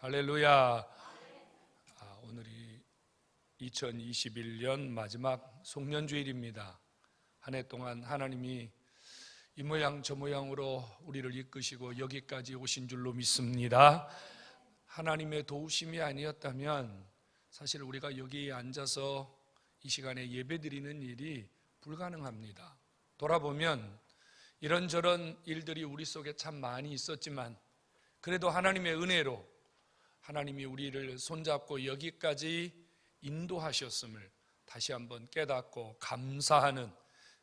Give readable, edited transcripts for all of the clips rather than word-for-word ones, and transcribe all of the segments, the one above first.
할렐루야. 오늘이 2021년 마지막 송년주일입니다. 한 해 동안 하나님이 이 모양 저 모양으로 우리를 이끄시고 여기까지 오신 줄로 믿습니다. 하나님의 도우심이 아니었다면 사실 우리가 여기에 앉아서 이 시간에 예배드리는 일이 불가능합니다. 돌아보면 이런저런 일들이 우리 속에 참 많이 있었지만 그래도 하나님의 은혜로 하나님이 우리를 손잡고 여기까지 인도하셨음을 다시 한번 깨닫고 감사하는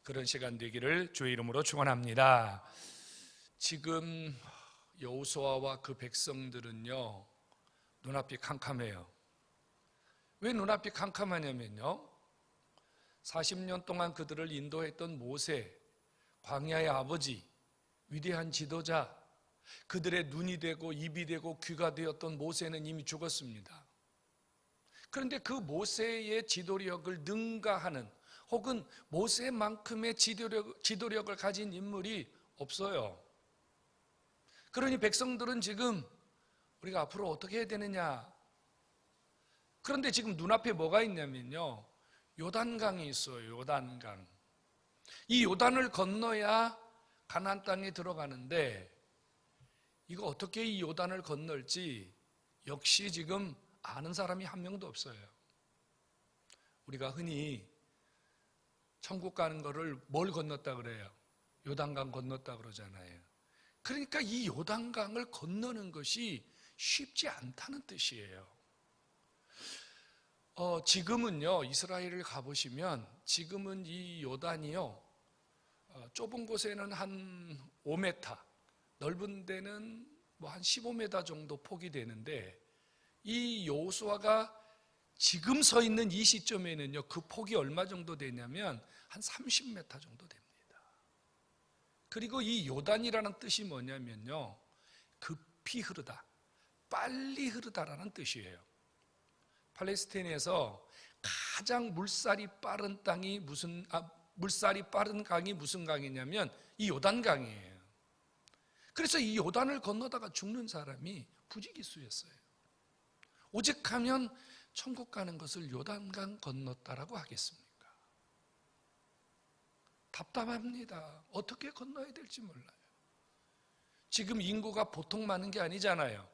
그런 시간 되기를 주의 이름으로 축원합니다. 지금 여호수아와 그 백성들은요, 눈앞이 캄캄해요. 왜 눈앞이 캄캄하냐면요, 40년 동안 그들을 인도했던 모세, 광야의 아버지, 위대한 지도자, 그들의 눈이 되고 입이 되고 귀가 되었던 모세는 이미 죽었습니다. 그런데 그 모세의 지도력을 능가하는 혹은 모세만큼의 지도력을 가진 인물이 없어요. 그러니 백성들은 지금 우리가 앞으로 어떻게 해야 되느냐. 그런데 지금 눈앞에 뭐가 있냐면요, 요단강이 있어요. 요단강. 이 요단을 건너야 가나안 땅에 들어가는데 이거 어떻게 이 요단을 건널지 역시 지금 아는 사람이 한 명도 없어요. 우리가 흔히 천국 가는 거를 뭘 건넜다 그래요? 요단강 건넜다 그러잖아요. 그러니까 이 요단강을 건너는 것이 쉽지 않다는 뜻이에요. 지금은요, 이스라엘을 가보시면 지금은 이 요단이요, 좁은 곳에는 한 5m, 넓은 데는 뭐 한 15m 정도 폭이 되는데, 이 여호수아가 지금 서 있는 이 시점에는요, 그 폭이 얼마 정도 되냐면 한 30m 정도 됩니다. 그리고 이 요단이라는 뜻이 뭐냐면요, 급히 흐르다, 빨리 흐르다라는 뜻이에요. 팔레스타인에서 가장 물살이 빠른 강이 무슨 강이냐면 이 요단강이에요. 그래서 이 요단을 건너다가 죽는 사람이 부지기수였어요. 오직하면 천국 가는 것을 요단강 건넜다라고 하겠습니까? 답답합니다. 어떻게 건너야 될지 몰라요. 지금 인구가 보통 많은 게 아니잖아요.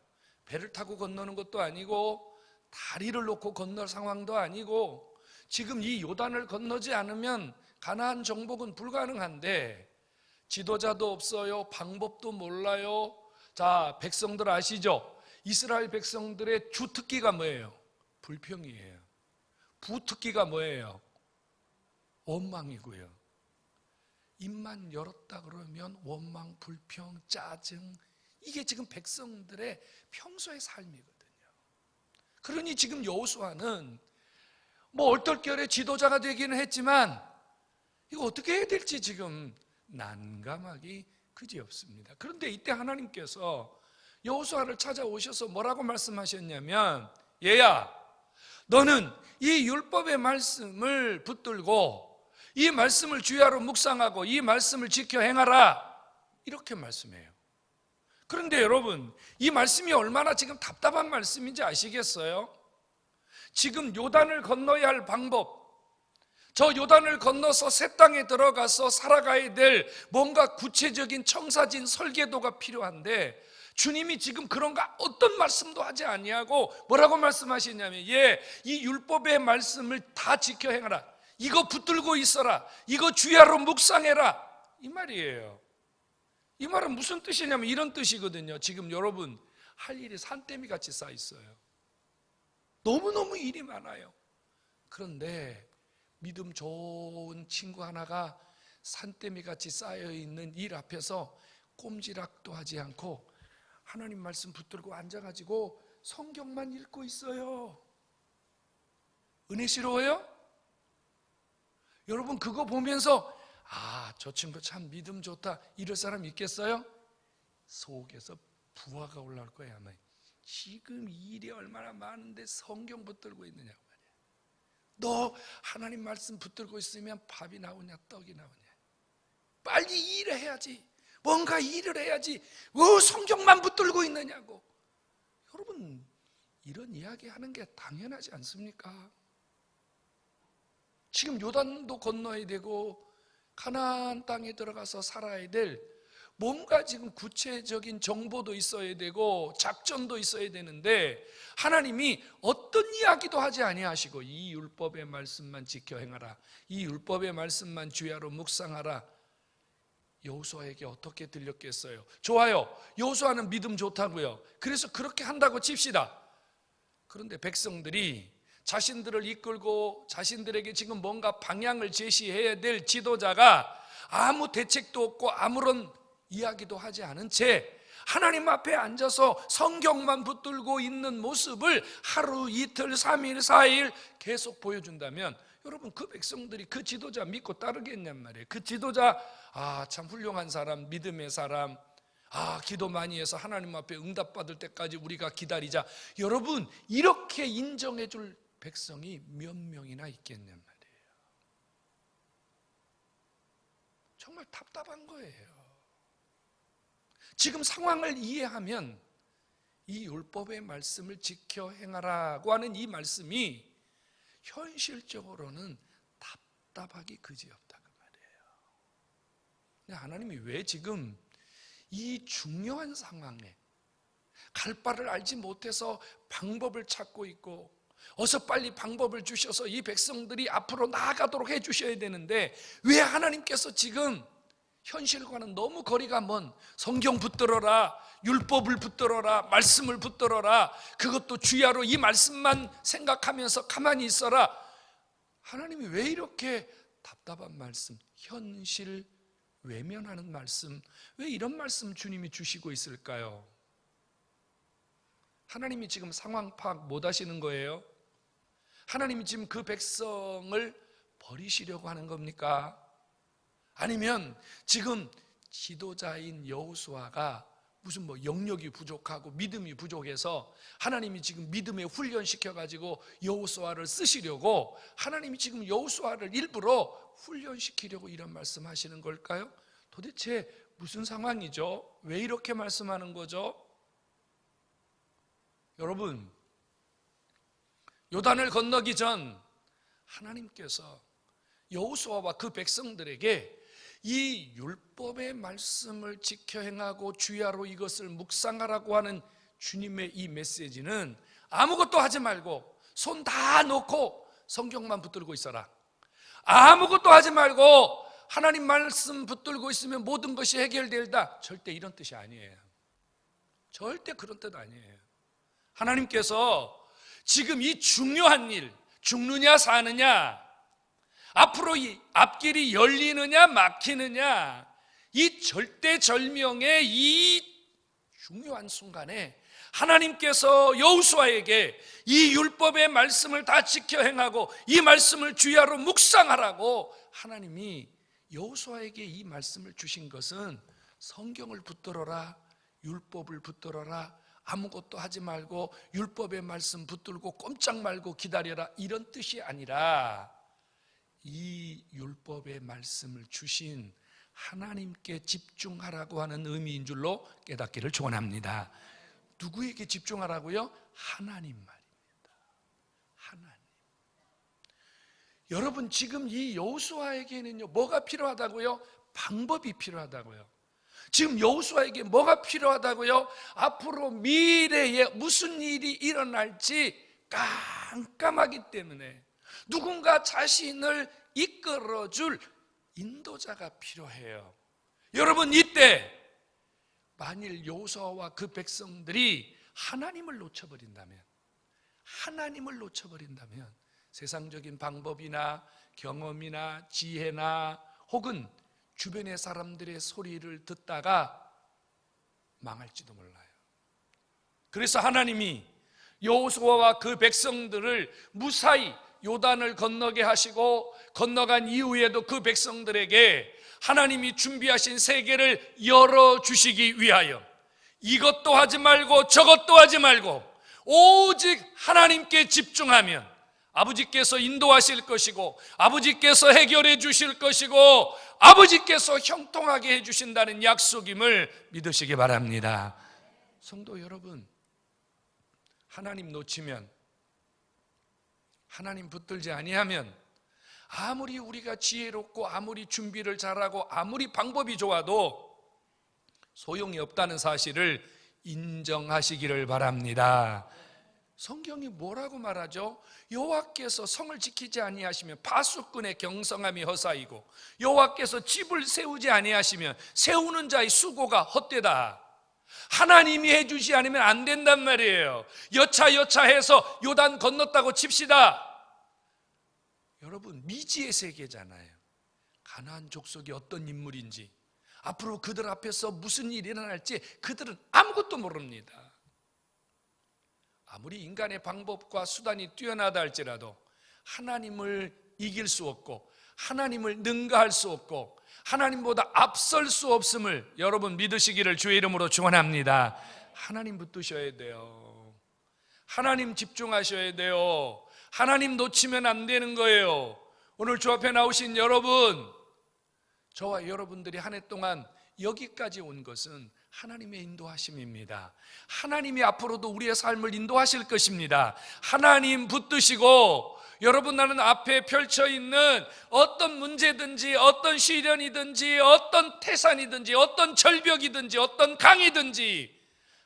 배를 타고 건너는 것도 아니고 다리를 놓고 건널 상황도 아니고, 지금 이 요단을 건너지 않으면 가나안 정복은 불가능한데 지도자도 없어요. 방법도 몰라요. 자, 백성들 아시죠? 이스라엘 백성들의 주특기가 뭐예요? 불평이에요. 부특기가 뭐예요? 원망이고요. 입만 열었다 그러면 원망, 불평, 짜증, 이게 지금 백성들의 평소의 삶이거든요. 그러니 지금 여호수아는 뭐 얼떨결에 지도자가 되기는 했지만 이거 어떻게 해야 될지 지금 난감하기 그지없습니다. 그런데 이때 하나님께서 여호수아를 찾아오셔서 뭐라고 말씀하셨냐면, 얘야, 너는 이 율법의 말씀을 붙들고 이 말씀을 주야로 묵상하고 이 말씀을 지켜 행하라, 이렇게 말씀해요. 그런데 여러분, 이 말씀이 얼마나 지금 답답한 말씀인지 아시겠어요? 지금 요단을 건너야 할 방법, 저 요단을 건너서 새 땅에 들어가서 살아가야 될 뭔가 구체적인 청사진 설계도가 필요한데 주님이 지금 그런가 어떤 말씀도 하지 아니하고 뭐라고 말씀하시냐면, 이 율법의 말씀을 다 지켜 행하라, 이거 붙들고 있어라, 이거 주야로 묵상해라, 이 말이에요. 이 말은 무슨 뜻이냐면 이런 뜻이거든요. 지금 여러분 할 일이 산더미 같이 쌓여 있어요. 너무너무 일이 많아요. 그런데 믿음 좋은 친구 하나가 산더미 같이 쌓여 있는 일 앞에서 꼼지락도 하지 않고 하나님 말씀 붙들고 앉아가지고 성경만 읽고 있어요. 은혜스러워요? 여러분 그거 보면서 저 친구 참 믿음 좋다, 이럴 사람 있겠어요? 속에서 부하가 올라올 거예요. 아마 지금 일이 얼마나 많은데 성경 붙들고 있느냐고 말이야. 너 하나님 말씀 붙들고 있으면 밥이 나오냐 떡이 나오냐. 빨리 일을 해야지, 뭔가 일을 해야지, 왜 성경만 붙들고 있느냐고. 여러분 이런 이야기 하는 게 당연하지 않습니까? 지금 요단도 건너야 되고 가나안 땅에 들어가서 살아야 될 뭔가 지금 구체적인 정보도 있어야 되고 작전도 있어야 되는데 하나님이 어떤 이야기도 하지 아니하시고 이 율법의 말씀만 지켜 행하라, 이 율법의 말씀만 주야로 묵상하라. 여호수아에게 어떻게 들렸겠어요? 좋아요, 여호수아는 믿음 좋다고요. 그래서 그렇게 한다고 칩시다. 그런데 백성들이 자신들을 이끌고 자신들에게 지금 뭔가 방향을 제시해야 될 지도자가 아무 대책도 없고 아무런 이야기도 하지 않은 채 하나님 앞에 앉아서 성경만 붙들고 있는 모습을 하루, 이틀, 3일, 4일 계속 보여준다면 여러분, 그 백성들이 그 지도자 믿고 따르겠냔 말이에요. 그 지도자, 참 훌륭한 사람, 믿음의 사람, 기도 많이 해서 하나님 앞에 응답받을 때까지 우리가 기다리자. 여러분, 이렇게 인정해 줄 백성이 몇 명이나 있겠냔 말이에요. 정말 답답한 거예요. 지금 상황을 이해하면 이 율법의 말씀을 지켜 행하라고 하는 이 말씀이 현실적으로는 답답하기 그지없다 그 말이에요. 하나님이 왜 지금 이 중요한 상황에 갈 바를 알지 못해서 방법을 찾고 있고 어서 빨리 방법을 주셔서 이 백성들이 앞으로 나아가도록 해주셔야 되는데 왜 하나님께서 지금 현실과는 너무 거리가 먼 성경 붙들어라, 율법을 붙들어라, 말씀을 붙들어라, 그것도 주야로 이 말씀만 생각하면서 가만히 있어라. 하나님이 왜 이렇게 답답한 말씀, 현실 외면하는 말씀, 왜 이런 말씀 주님이 주시고 있을까요? 하나님이 지금 상황 파악 못 하시는 거예요? 하나님이 지금 그 백성을 버리시려고 하는 겁니까? 아니면 지금 지도자인 여호수아가 무슨 영역이 부족하고 믿음이 부족해서 하나님이 지금 믿음에 훈련시켜가지고 여호수아를 쓰시려고 하나님이 지금 여호수아를 일부러 훈련시키려고 이런 말씀하시는 걸까요? 도대체 무슨 상황이죠? 왜 이렇게 말씀하는 거죠? 여러분, 요단을 건너기 전 하나님께서 여호수아와 그 백성들에게 이 율법의 말씀을 지켜 행하고 주야로 이것을 묵상하라고 하는 주님의 이 메시지는 아무것도 하지 말고 손 다 놓고 성경만 붙들고 있어라, 아무것도 하지 말고 하나님 말씀 붙들고 있으면 모든 것이 해결된다, 절대 이런 뜻이 아니에요. 절대 그런 뜻 아니에요. 하나님께서 지금 이 중요한 일, 죽느냐 사느냐, 앞으로 이 앞길이 열리느냐 막히느냐, 이 절대절명의 이 중요한 순간에 하나님께서 여호수아에게 이 율법의 말씀을 다 지켜 행하고 이 말씀을 주야로 묵상하라고 하나님이 여호수아에게 이 말씀을 주신 것은 성경을 붙들어라, 율법을 붙들어라, 아무것도 하지 말고 율법의 말씀 붙들고 꼼짝 말고 기다려라, 이런 뜻이 아니라 이 율법의 말씀을 주신 하나님께 집중하라고 하는 의미인 줄로 깨닫기를 축원합니다. 누구에게 집중하라고요? 하나님 말입니다. 하나님. 여러분, 지금 이 여호수아에게는요, 뭐가 필요하다고요? 방법이 필요하다고요. 지금 여호수아에게 뭐가 필요하다고요? 앞으로 미래에 무슨 일이 일어날지 깜깜하기 때문에 누군가 자신을 이끌어줄 인도자가 필요해요. 여러분, 이때 만일 여호수아와 그 백성들이 하나님을 놓쳐버린다면 세상적인 방법이나 경험이나 지혜나 혹은 주변의 사람들의 소리를 듣다가 망할지도 몰라요. 그래서 하나님이 여호수아와 그 백성들을 무사히 요단을 건너게 하시고 건너간 이후에도 그 백성들에게 하나님이 준비하신 세계를 열어주시기 위하여 이것도 하지 말고 저것도 하지 말고 오직 하나님께 집중하면 아버지께서 인도하실 것이고 아버지께서 해결해 주실 것이고 아버지께서 형통하게 해주신다는 약속임을 믿으시기 바랍니다. 성도 여러분, 하나님 놓치면, 하나님 붙들지 아니하면 아무리 우리가 지혜롭고 아무리 준비를 잘하고 아무리 방법이 좋아도 소용이 없다는 사실을 인정하시기를 바랍니다. 성경이 뭐라고 말하죠? 여호와께서 성을 지키지 아니하시면 파수꾼의 경성함이 허사이고 여호와께서 집을 세우지 아니하시면 세우는 자의 수고가 헛되다. 하나님이 해주지 않으면 안 된단 말이에요. 여차여차해서 요단 건넜다고 칩시다. 여러분, 미지의 세계잖아요. 가나안 족속이 어떤 인물인지, 앞으로 그들 앞에서 무슨 일이 일어날지 그들은 아무것도 모릅니다. 아무리 인간의 방법과 수단이 뛰어나다 할지라도 하나님을 이길 수 없고 하나님을 능가할 수 없고 하나님보다 앞설 수 없음을 여러분 믿으시기를 주의 이름으로 축원합니다. 하나님 붙드셔야 돼요. 하나님 집중하셔야 돼요. 하나님 놓치면 안 되는 거예요. 오늘 주 앞에 나오신 여러분, 저와 여러분들이 한 해 동안 여기까지 온 것은 하나님의 인도하심입니다. 하나님이 앞으로도 우리의 삶을 인도하실 것입니다. 하나님 붙드시고 여러분, 나는 앞에 펼쳐 있는 어떤 문제든지 어떤 시련이든지 어떤 태산이든지 어떤 절벽이든지 어떤 강이든지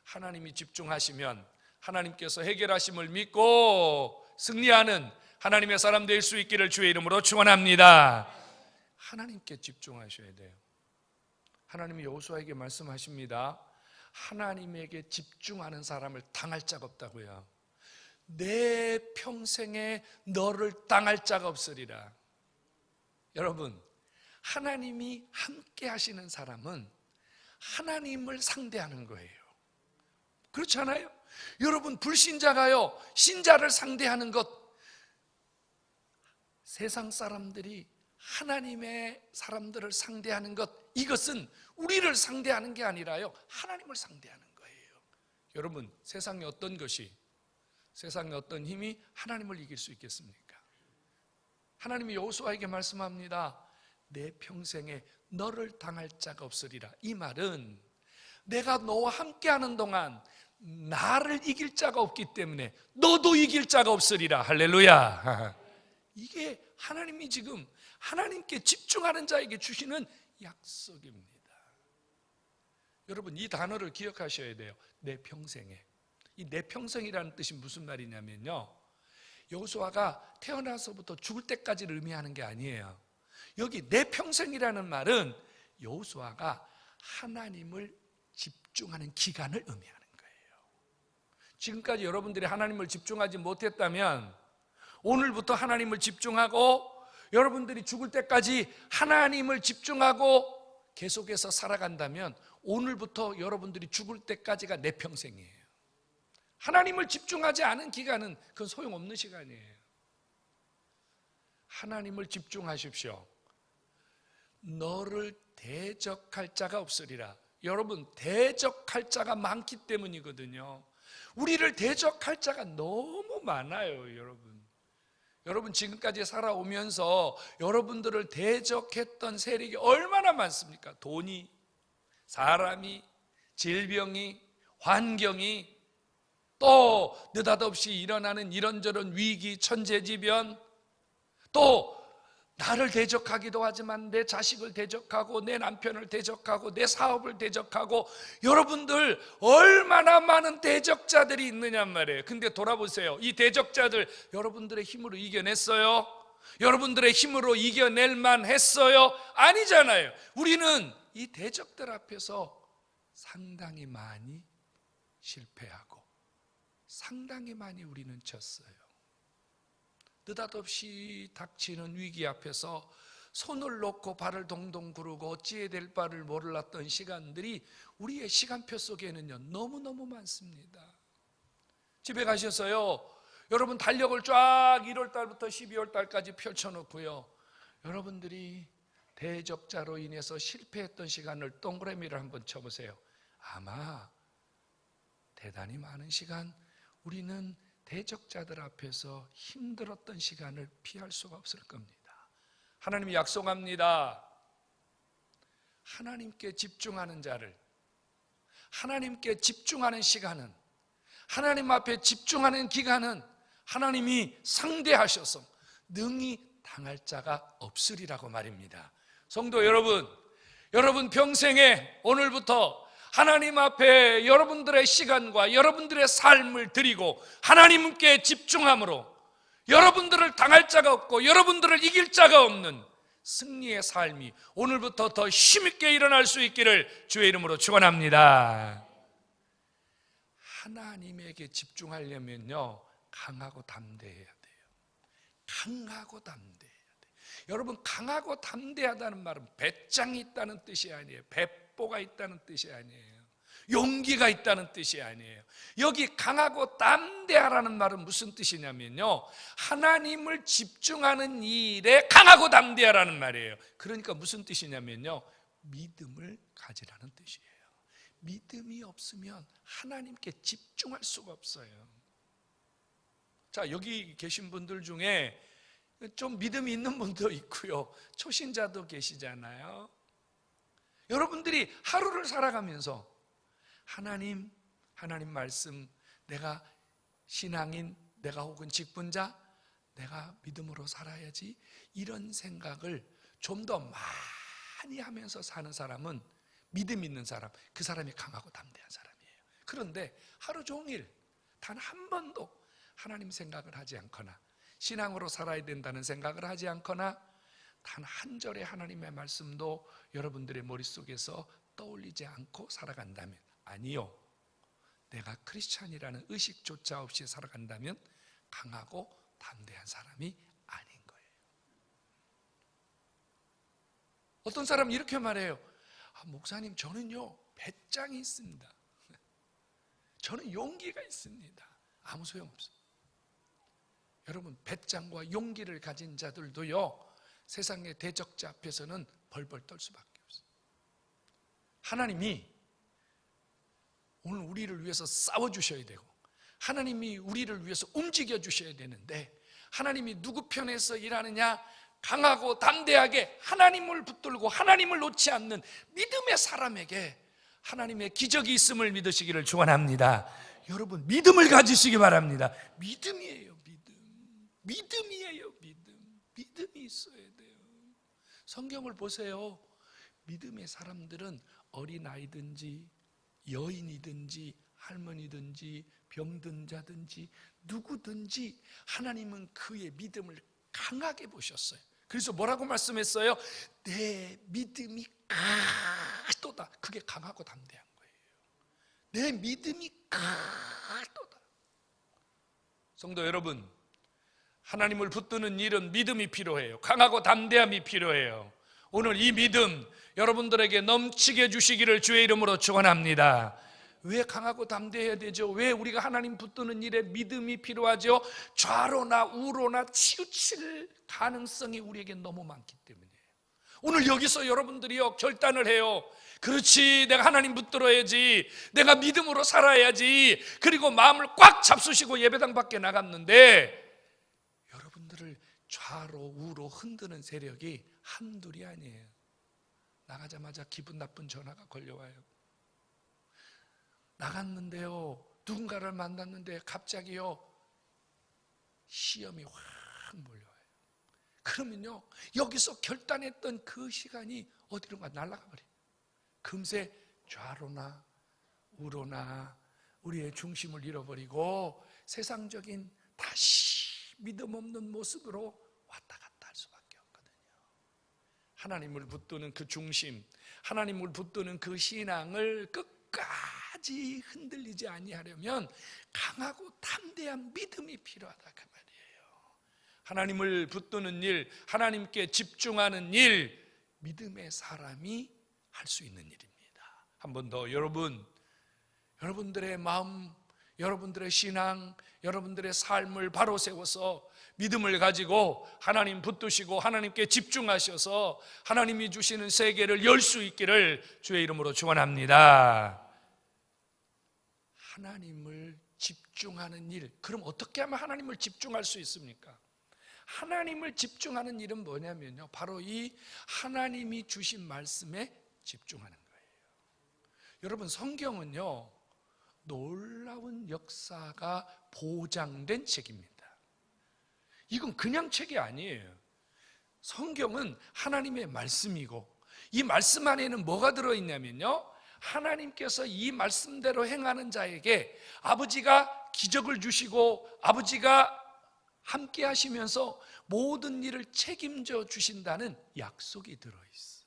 하나님이 집중하시면 하나님께서 해결하심을 믿고 승리하는 하나님의 사람 될 수 있기를 주의 이름으로 축원합니다. 하나님께 집중하셔야 돼요. 하나님이 여호수아에게 말씀하십니다. 하나님에게 집중하는 사람을 당할 자가 없다고요. 내 평생에 너를 당할 자가 없으리라. 여러분, 하나님이 함께 하시는 사람은 하나님을 상대하는 거예요. 그렇지 않아요? 여러분, 불신자가요, 신자를 상대하는 것, 세상 사람들이 하나님의 사람들을 상대하는 것, 이것은 우리를 상대하는 게 아니라요, 하나님을 상대하는 거예요. 여러분, 세상에 어떤 것이, 세상에 어떤 힘이 하나님을 이길 수 있겠습니까? 하나님이 여호수아에게 말씀합니다. 내 평생에 너를 당할 자가 없으리라. 이 말은 내가 너와 함께하는 동안 나를 이길 자가 없기 때문에 너도 이길 자가 없으리라. 할렐루야. 이게 하나님이 지금 하나님께 집중하는 자에게 주시는 약속입니다. 여러분, 이 단어를 기억하셔야 돼요. 내 평생에. 이 내 평생이라는 뜻이 무슨 말이냐면요, 여호수아가 태어나서부터 죽을 때까지를 의미하는 게 아니에요. 여기 내 평생이라는 말은 여호수아가 하나님을 집중하는 기간을 의미하는 거예요. 지금까지 여러분들이 하나님을 집중하지 못했다면 오늘부터 하나님을 집중하고 여러분들이 죽을 때까지 하나님을 집중하고 계속해서 살아간다면 오늘부터 여러분들이 죽을 때까지가 내 평생이에요. 하나님을 집중하지 않은 기간은 그건 소용없는 시간이에요. 하나님을 집중하십시오. 너를 대적할 자가 없으리라. 여러분, 대적할 자가 많기 때문이거든요. 우리를 대적할 자가 너무 많아요. 여러분 지금까지 살아오면서 여러분들을 대적했던 세력이 얼마나 많습니까? 돈이, 사람이, 질병이, 환경이, 또 느닷없이 일어나는 이런저런 위기, 천재지변, 또 나를 대적하기도 하지만 내 자식을 대적하고 내 남편을 대적하고 내 사업을 대적하고, 여러분들 얼마나 많은 대적자들이 있느냔 말이에요. 근데 돌아보세요. 이 대적자들 여러분들의 힘으로 이겨냈어요? 여러분들의 힘으로 이겨낼 만했어요? 아니잖아요. 우리는 이 대적들 앞에서 상당히 많이 실패하고 상당히 많이 우리는 졌어요. 느닷없이 닥치는 위기 앞에서 손을 놓고 발을 동동 구르고 어찌해야 될 바를 몰랐던 시간들이 우리의 시간표 속에는요 너무너무 많습니다. 집에 가셔서요, 여러분 달력을 쫙 1월달부터 12월달까지 펼쳐놓고요, 여러분들이 대적자로 인해서 실패했던 시간을 동그라미를 한번 쳐보세요. 아마 대단히 많은 시간 우리는 대적자들 앞에서 힘들었던 시간을 피할 수가 없을 겁니다. 하나님이 약속합니다. 하나님께 집중하는 자를, 하나님께 집중하는 시간은 하나님 앞에 집중하는 기간은 하나님이 상대하셔서 능히 당할 자가 없으리라고 말입니다. 성도 여러분, 여러분 평생에 오늘부터 하나님 앞에 여러분들의 시간과 여러분들의 삶을 드리고 하나님께 집중함으로 여러분들을 당할 자가 없고 여러분들을 이길 자가 없는 승리의 삶이 오늘부터 더 힘있게 일어날 수 있기를 주의 이름으로 축원합니다. 하나님에게 집중하려면요, 강하고 담대해야 돼요. 강하고 담대해야 돼요. 여러분, 강하고 담대하다는 말은 배짱이 있다는 뜻이 아니에요. 배뽀가 있다는 뜻이 아니에요. 용기가 있다는 뜻이 아니에요. 여기 강하고 담대하라는 말은 무슨 뜻이냐면요, 하나님을 집중하는 일에 강하고 담대하라는 말이에요. 그러니까 무슨 뜻이냐면요, 믿음을 가지라는 뜻이에요. 믿음이 없으면 하나님께 집중할 수가 없어요. 자, 여기 계신 분들 중에 좀 믿음이 있는 분도 있고요, 초신자도 계시잖아요. 여러분들이 하루를 살아가면서 하나님 말씀, 내가 신앙인, 내가 혹은 직분자, 내가 믿음으로 살아야지, 이런 생각을 좀 더 많이 하면서 사는 사람은 믿음 있는 사람, 그 사람이 강하고 담대한 사람이에요. 그런데 하루 종일 단 한 번도 하나님 생각을 하지 않거나 신앙으로 살아야 된다는 생각을 하지 않거나 단 한 절의 하나님의 말씀도 여러분들의 머릿속에서 떠올리지 않고 살아간다면, 아니요, 내가 크리스찬이라는 의식조차 없이 살아간다면 강하고 담대한 사람이 아닌 거예요. 어떤 사람은 이렇게 말해요. 목사님, 저는요 배짱이 있습니다. 저는 용기가 있습니다. 아무 소용없어요. 여러분, 배짱과 용기를 가진 자들도요, 세상의 대적자 앞에서는 벌벌 떨 수밖에 없어요. 하나님이 오늘 우리를 위해서 싸워주셔야 되고 하나님이 우리를 위해서 움직여 주셔야 되는데, 하나님이 누구 편에서 일하느냐? 강하고 담대하게 하나님을 붙들고 하나님을 놓지 않는 믿음의 사람에게 하나님의 기적이 있음을 믿으시기를 축원합니다. 여러분, 믿음을 가지시기 바랍니다. 믿음이에요. 믿음이에요. 믿음이 있어야 돼요. 성경을 보세요. 믿음의 사람들은 어린아이든지 여인이든지 할머니든지 병든 자든지 누구든지 하나님은 그의 믿음을 강하게 보셨어요. 그래서 뭐라고 말씀했어요? 내 믿음이 강하도다. 그게 강하고 담대한 거예요. 내 믿음이 강하도다. 성도 여러분, 하나님을 붙드는 일은 믿음이 필요해요. 강하고 담대함이 필요해요. 오늘 이 믿음 여러분들에게 넘치게 주시기를 주의 이름으로 축원합니다. 왜 강하고 담대해야 되죠? 왜 우리가 하나님 붙드는 일에 믿음이 필요하죠? 좌로나 우로나 치우칠 가능성이 우리에게 너무 많기 때문이에요. 오늘 여기서 여러분들이요 결단을 해요. 그렇지, 내가 하나님 붙들어야지, 내가 믿음으로 살아야지, 그리고 마음을 꽉 잡수시고 예배당 밖에 나갔는데 여러분들을 좌로 우로 흔드는 세력이 한둘이 아니에요. 나가자마자 기분 나쁜 전화가 걸려와요. 나갔는데요, 누군가를 만났는데 갑자기요 시험이 확 몰려와요. 그러면요, 여기서 결단했던 그 시간이 어디론가 날아가 버려요. 금세 좌로나 우로나 우리의 중심을 잃어버리고 세상적인 다시 믿음 없는 모습으로 왔다 갔다 할 수밖에 없거든요. 하나님을 붙드는 그 중심, 하나님을 붙드는 그 신앙을 끝까지 흔들리지 아니하려면 강하고 담대한 믿음이 필요하다, 그 말이에요. 하나님을 붙드는 일, 하나님께 집중하는 일, 믿음의 사람이 할 수 있는 일입니다. 한 번 더 여러분들의 마음, 여러분들의 신앙, 여러분들의 삶을 바로 세워서 믿음을 가지고 하나님 붙드시고 하나님께 집중하셔서 하나님이 주시는 세계를 열 수 있기를 주의 이름으로 축원합니다. 하나님을 집중하는 일, 그럼 어떻게 하면 하나님을 집중할 수 있습니까? 하나님을 집중하는 일은 뭐냐면요, 바로 이 하나님이 주신 말씀에 집중하는 거예요. 여러분, 성경은요 놀라운 역사가 보장된 책입니다. 이건 그냥 책이 아니에요. 성경은 하나님의 말씀이고, 이 말씀 안에는 뭐가 들어있냐면요, 하나님께서 이 말씀대로 행하는 자에게 아버지가 기적을 주시고 아버지가 함께 하시면서 모든 일을 책임져 주신다는 약속이 들어있어요.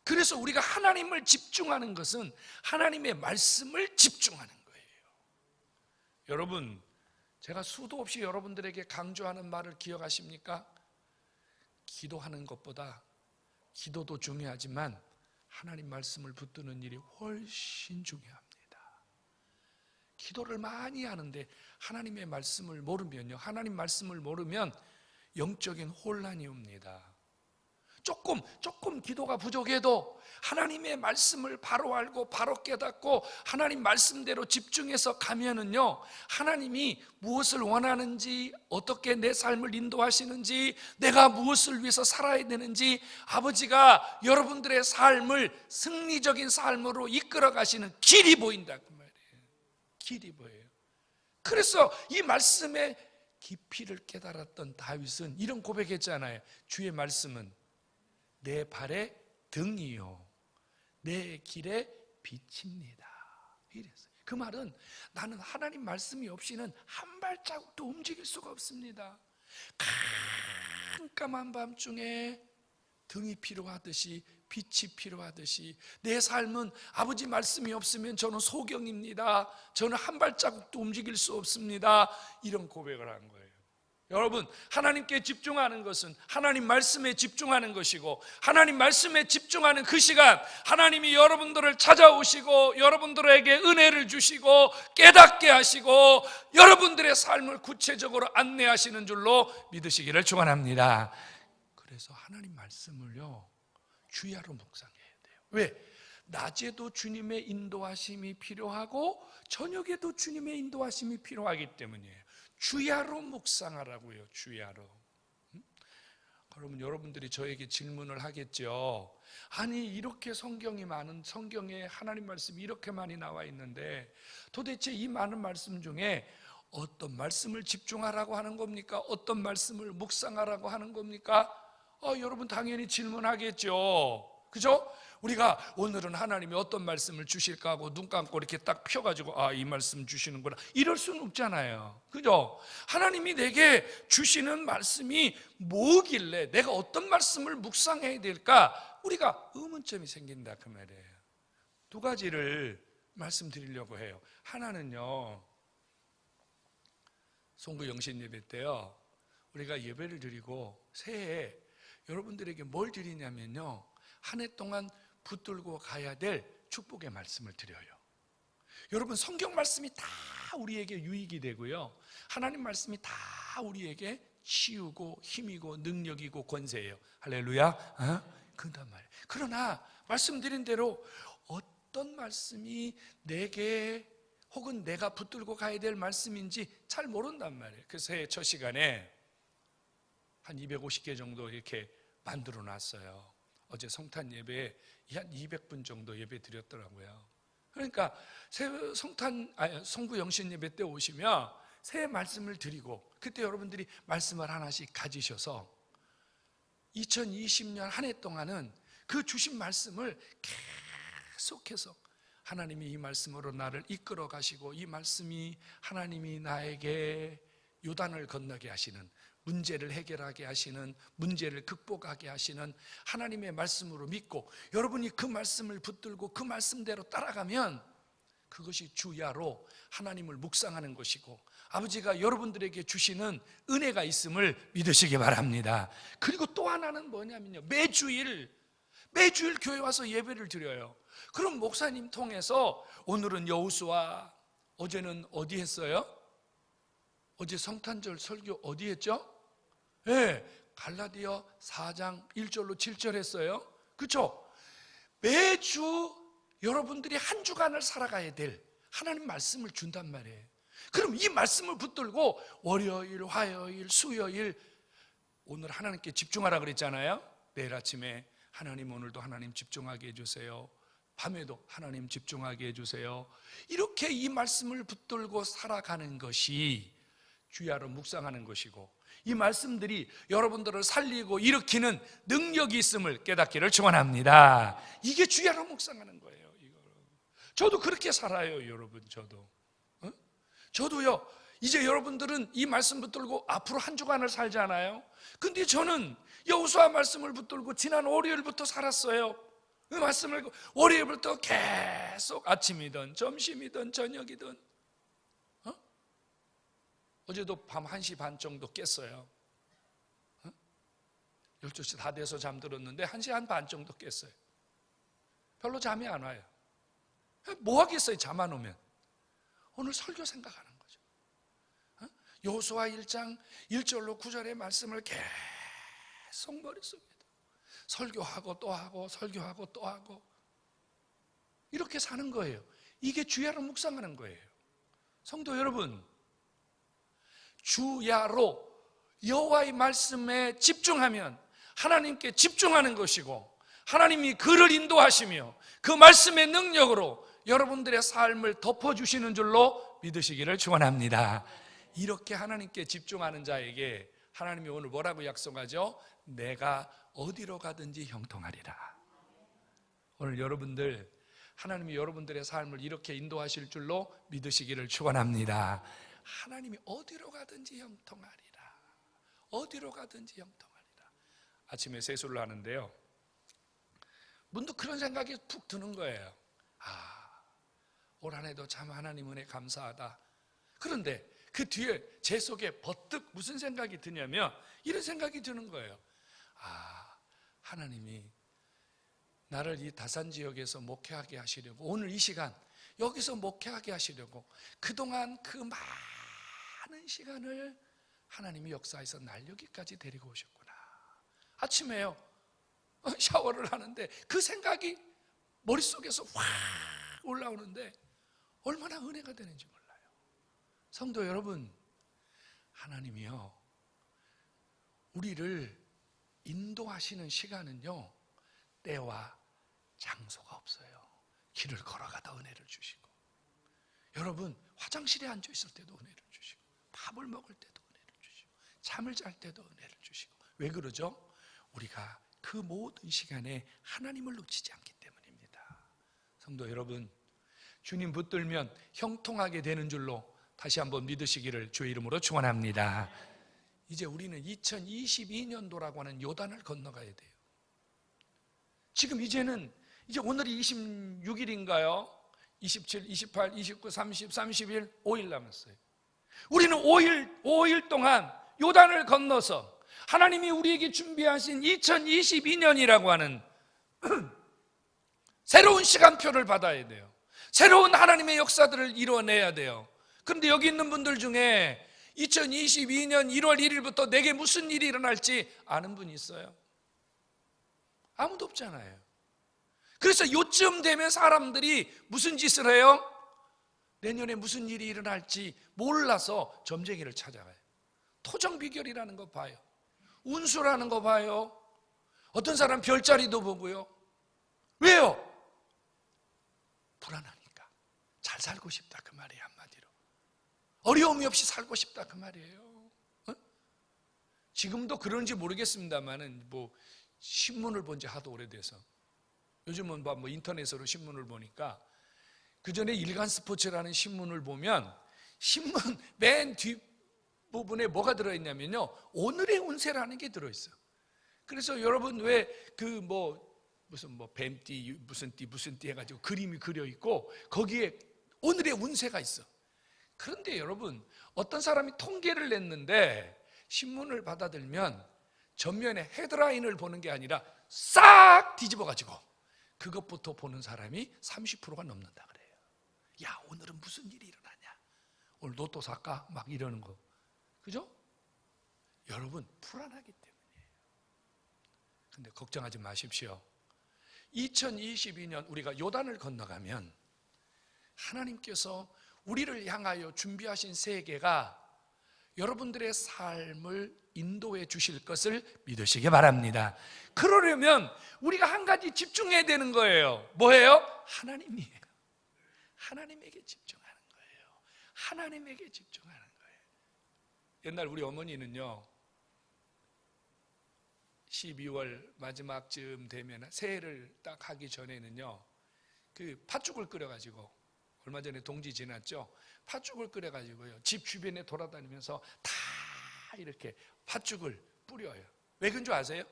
그래서 우리가 하나님을 집중하는 것은 하나님의 말씀을 집중하는 거예요. 여러분, 제가 수도 없이 여러분들에게 강조하는 말을 기억하십니까? 기도하는 것보다, 기도도 중요하지만 하나님 말씀을 붙드는 일이 훨씬 중요합니다. 기도를 많이 하는데 하나님의 말씀을 모르면요, 하나님 말씀을 모르면 영적인 혼란이 옵니다. 조금 기도가 부족해도 하나님의 말씀을 바로 알고 바로 깨닫고 하나님 말씀대로 집중해서 가면은요, 하나님이 무엇을 원하는지, 어떻게 내 삶을 인도하시는지, 내가 무엇을 위해서 살아야 되는지, 아버지가 여러분들의 삶을 승리적인 삶으로 이끌어 가시는 길이 보인다, 그 말이에요. 길이 보여요. 그래서 이 말씀의 깊이를 깨달았던 다윗은 이런 고백했잖아요. 주의 말씀은 내 발의 등이요 내 길의 빛입니다. 이랬어요. 그 말은 나는 하나님 말씀이 없이는 한 발자국도 움직일 수가 없습니다. 깜깜한 밤중에 등이 필요하듯이, 빛이 필요하듯이 내 삶은 아버지 말씀이 없으면 저는 소경입니다. 저는 한 발자국도 움직일 수 없습니다. 이런 고백을 한 거예요. 여러분, 하나님께 집중하는 것은 하나님 말씀에 집중하는 것이고, 하나님 말씀에 집중하는 그 시간, 하나님이 여러분들을 찾아오시고 여러분들에게 은혜를 주시고 깨닫게 하시고 여러분들의 삶을 구체적으로 안내하시는 줄로 믿으시기를 축원합니다. 그래서 하나님 말씀을요, 주야로 묵상해야 돼요. 왜? 낮에도 주님의 인도하심이 필요하고 저녁에도 주님의 인도하심이 필요하기 때문이에요. 주야로 묵상하라고요. 주야로. 그러면 여러분들이 저에게 질문을 하겠죠. 아니, 이렇게 성경이 많은, 성경에 하나님 말씀이 이렇게 많이 나와 있는데 도대체 이 많은 말씀 중에 어떤 말씀을 집중하라고 하는 겁니까? 어떤 말씀을 묵상하라고 하는 겁니까? 여러분 당연히 질문하겠죠. 그죠? 우리가 오늘은 하나님이 어떤 말씀을 주실까 하고 눈 감고 이렇게 딱 펴가지고 이 말씀 주시는구나 이럴 수는 없잖아요. 그죠? 하나님이 내게 주시는 말씀이 뭐길래 내가 어떤 말씀을 묵상해야 될까? 우리가 의문점이 생긴다, 그 말이에요. 두 가지를 말씀드리려고 해요. 하나는요, 송구 영신 예배 때요, 우리가 예배를 드리고 새해에 여러분들에게 뭘 드리냐면요, 한 해 동안 붙들고 가야 될 축복의 말씀을 드려요. 여러분, 성경 말씀이 다 우리에게 유익이 되고요, 하나님 말씀이 다 우리에게 치유고 힘이고 능력이고 권세예요. 할렐루야. 그런단 말이에요. 그러나 말씀드린 대로 어떤 말씀이 내게 혹은 내가 붙들고 가야 될 말씀인지 잘 모른단 말이에요. 그래서 새해 첫 시간에 한 250개 정도 이렇게 만들어 놨어요. 어제 성탄 예배에 한 200분 정도 예배 드렸더라고요. 그러니까 성구 영신 예배 때 오시면 새해 말씀을 드리고, 그때 여러분들이 말씀을 하나씩 가지셔서 2020년 한 해 동안은 그 주신 말씀을 계속해서 하나님이 이 말씀으로 나를 이끌어 가시고, 이 말씀이 하나님이 나에게 요단을 건너게 하시는, 문제를 해결하게 하시는, 문제를 극복하게 하시는 하나님의 말씀으로 믿고 여러분이 그 말씀을 붙들고 그 말씀대로 따라가면 그것이 주야로 하나님을 묵상하는 것이고 아버지가 여러분들에게 주시는 은혜가 있음을 믿으시기 바랍니다. 그리고 또 하나는 뭐냐면요, 매주일 교회 와서 예배를 드려요. 그럼 목사님 통해서 오늘은 여호수아, 어제는 어디 했어요? 어제 성탄절 설교 어디 했죠? 네, 갈라디아 4장 1절로 7절 했어요. 그렇죠? 매주 여러분들이 한 주간을 살아가야 될 하나님 말씀을 준단 말이에요. 그럼 이 말씀을 붙들고 월요일, 화요일, 수요일 오늘 하나님께 집중하라 그랬잖아요. 내일 아침에 하나님 오늘도 하나님 집중하게 해주세요. 밤에도 하나님 집중하게 해주세요. 이렇게 이 말씀을 붙들고 살아가는 것이 주야로 묵상하는 것이고, 이 말씀들이 여러분들을 살리고 일으키는 능력이 있음을 깨닫기를 축원합니다. 이게 주야로 묵상하는 거예요. 저도 그렇게 살아요, 여러분. 저도요. 이제 여러분들은 이 말씀 붙들고 앞으로 한 주간을 살잖아요. 근데 저는 여호수아 말씀을 붙들고 지난 월요일부터 살았어요. 그 말씀을 월요일부터 계속 아침이든 점심이든 저녁이든. 어제도 밤 1시 반 정도 깼어요. 12시 다 돼서 잠들었는데 1시 반 정도 깼어요. 별로 잠이 안 와요. 뭐 하겠어요, 잠 안 오면. 오늘 설교 생각하는 거죠. 여호수아 1장 1절로 9절의 말씀을 계속 머릿속에다 설교하고 또 하고 설교하고 또 하고 이렇게 사는 거예요. 이게 주야로 묵상하는 거예요. 성도 여러분, 주야로 여호와의 말씀에 집중하면 하나님께 집중하는 것이고, 하나님이 그를 인도하시며 그 말씀의 능력으로 여러분들의 삶을 덮어주시는 줄로 믿으시기를 축원합니다. 이렇게 하나님께 집중하는 자에게 하나님이 오늘 뭐라고 약속하죠? 내가 어디로 가든지 형통하리라. 오늘 여러분들, 하나님이 여러분들의 삶을 이렇게 인도하실 줄로 믿으시기를 축원합니다. 하나님이 어디로 가든지 형통하리라. 어디로 가든지 형통하리라. 아침에 세수를 하는데요, 문득 그런 생각이 푹 드는 거예요. 올 한 해도 참 하나님 은혜 감사하다. 그런데 그 뒤에 제 속에 버뜩 무슨 생각이 드냐면 이런 생각이 드는 거예요. 하나님이 나를 이 다산 지역에서 목회하게 하시려고, 오늘 이 시간 여기서 목회하게 하시려고 그동안 그 많은 시간을 하나님이 역사에서 날 여기까지 데리고 오셨구나. 아침에요, 샤워를 하는데 그 생각이 머릿속에서 확 올라오는데 얼마나 은혜가 되는지 몰라요. 성도 여러분, 하나님이요, 우리를 인도하시는 시간은요, 때와 장소가 없어요. 길을 걸어가다 은혜를 주시고, 여러분 화장실에 앉아 있을 때도 은혜를 주시고, 밥을 먹을 때도 은혜를 주시고, 잠을 잘 때도 은혜를 주시고. 왜 그러죠? 우리가 그 모든 시간에 하나님을 놓치지 않기 때문입니다. 성도 여러분, 주님 붙들면 형통하게 되는 줄로 다시 한번 믿으시기를 주의 이름으로 축원합니다. 이제 우리는 2022년도라고 하는 요단을 건너가야 돼요. 지금 이제는 이제 오늘이 26일인가요? 27, 28, 29, 30, 31, 5일 남았어요. 우리는 5일 동안 요단을 건너서 하나님이 우리에게 준비하신 2022년이라고 하는 새로운 시간표를 받아야 돼요. 새로운 하나님의 역사들을 이뤄내야 돼요. 그런데 여기 있는 분들 중에 2022년 1월 1일부터 내게 무슨 일이 일어날지 아는 분이 있어요? 아무도 없잖아요. 그래서 요쯤 되면 사람들이 무슨 짓을 해요? 내년에 무슨 일이 일어날지 몰라서 점쟁이를 찾아가요. 토정 비결이라는 거 봐요. 운수라는 거 봐요. 어떤 사람 별자리도 보고요. 왜요? 불안하니까. 잘 살고 싶다 그 말이에요, 한마디로. 어려움이 없이 살고 싶다 그 말이에요. 지금도 그런지 모르겠습니다만은 신문을 본 지 하도 오래돼서 요즘은 인터넷으로 신문을 보니까, 그 전에 일간 스포츠라는 신문을 보면 신문 맨 뒷부분에 뭐가 들어있냐면요, 오늘의 운세라는 게 들어있어요. 그래서 여러분 왜 무슨 뱀띠 무슨 띠 해가지고 그림이 그려있고 거기에 오늘의 운세가 있어. 그런데 여러분, 어떤 사람이 통계를 냈는데 신문을 받아들면 전면에 헤드라인을 보는 게 아니라 싹 뒤집어가지고 그것부터 보는 사람이 30%가 넘는다 그래요. 야, 오늘은 무슨 일이 일어나냐, 오늘 로또 살까, 막 이러는 거. 그죠? 여러분 불안하기 때문이에요. 근데 걱정하지 마십시오. 2022년 우리가 요단을 건너가면 하나님께서 우리를 향하여 준비하신 세계가 여러분들의 삶을 인도해 주실 것을 믿으시기 바랍니다. 그러려면 우리가 한 가지 집중해야 되는 거예요. 뭐예요? 하나님이에요. 하나님에게 집중하는 거예요. 하나님에게 집중하는 거예요. 옛날 우리 어머니는요, 12월 마지막쯤 되면 새해를 딱 하기 전에는요, 그 팥죽을 끓여가지고, 얼마 전에 동지 지났죠? 팥죽을 끓여가지고요, 집 주변에 돌아다니면서 다 이렇게 팥죽을 뿌려요. 왜 그런 줄 아세요?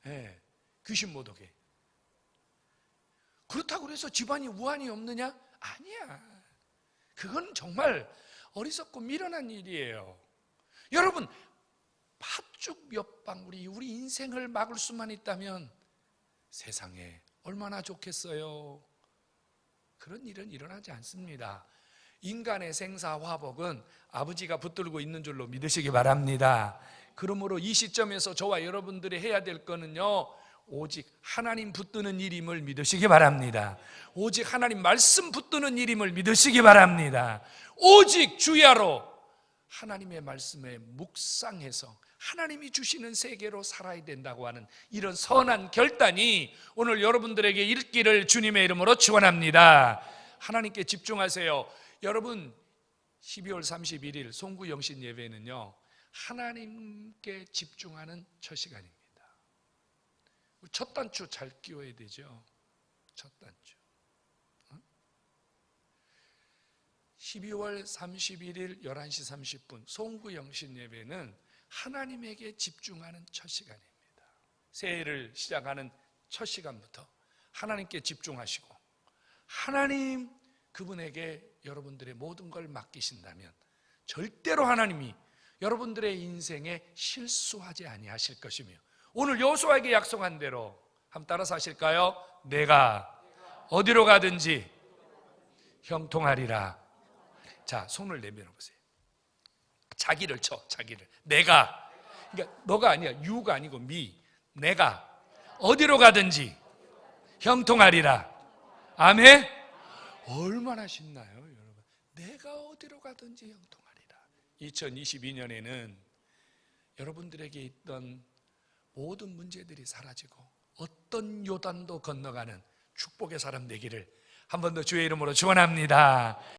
네, 귀신 못 오게. 그렇다고 해서 집안이 우환이 없느냐? 아니야. 그건 정말 어리석고 미련한 일이에요. 여러분, 팥죽 몇 방울이 우리 인생을 막을 수만 있다면 세상에 얼마나 좋겠어요. 그런 일은 일어나지 않습니다. 인간의 생사화복은 아버지가 붙들고 있는 줄로 믿으시기 바랍니다. 그러므로 이 시점에서 저와 여러분들이 해야 될 거는요, 오직 하나님 붙드는 일임을 믿으시기 바랍니다. 오직 하나님 말씀 붙드는 일임을 믿으시기 바랍니다. 오직 주야로 하나님의 말씀에 묵상해서 하나님이 주시는 세계로 살아야 된다고 하는 이런 선한 결단이 오늘 여러분들에게 있기를 주님의 이름으로 축원합니다. 하나님께 집중하세요. 여러분, 12월 31일 송구 영신 예배는요, 하나님께 집중하는 첫 시간입니다. 첫 단추 잘 끼워야 되죠. 첫 단추. 12월 31일 11시 30분 송구 영신 예배는 하나님에게 집중하는 첫 시간입니다. 새해를 시작하는 첫 시간부터 하나님께 집중하시고, 하나님 그분에게 여러분들의 모든 걸 맡기신다면 절대로 하나님이 여러분들의 인생에 실수하지 아니하실 것이며, 오늘 여호수아에게 약속한 대로 한번 따라서 하실까요? 내가 어디로 가든지 형통하리라. 자, 손을 내밀어 보세요. 자기를 쳐, 자기를. 내가, 그러니까 너가 아니야, 유가 아니고 미. 내가 어디로 가든지 형통하리라. 아멘. 얼마나 신나요, 여러분. 내가 어디로 가든지 형통하리라. 2022년에는 여러분들에게 있던 모든 문제들이 사라지고 어떤 요단도 건너가는 축복의 사람 되기를 한 번 더 주의 이름으로 축원합니다.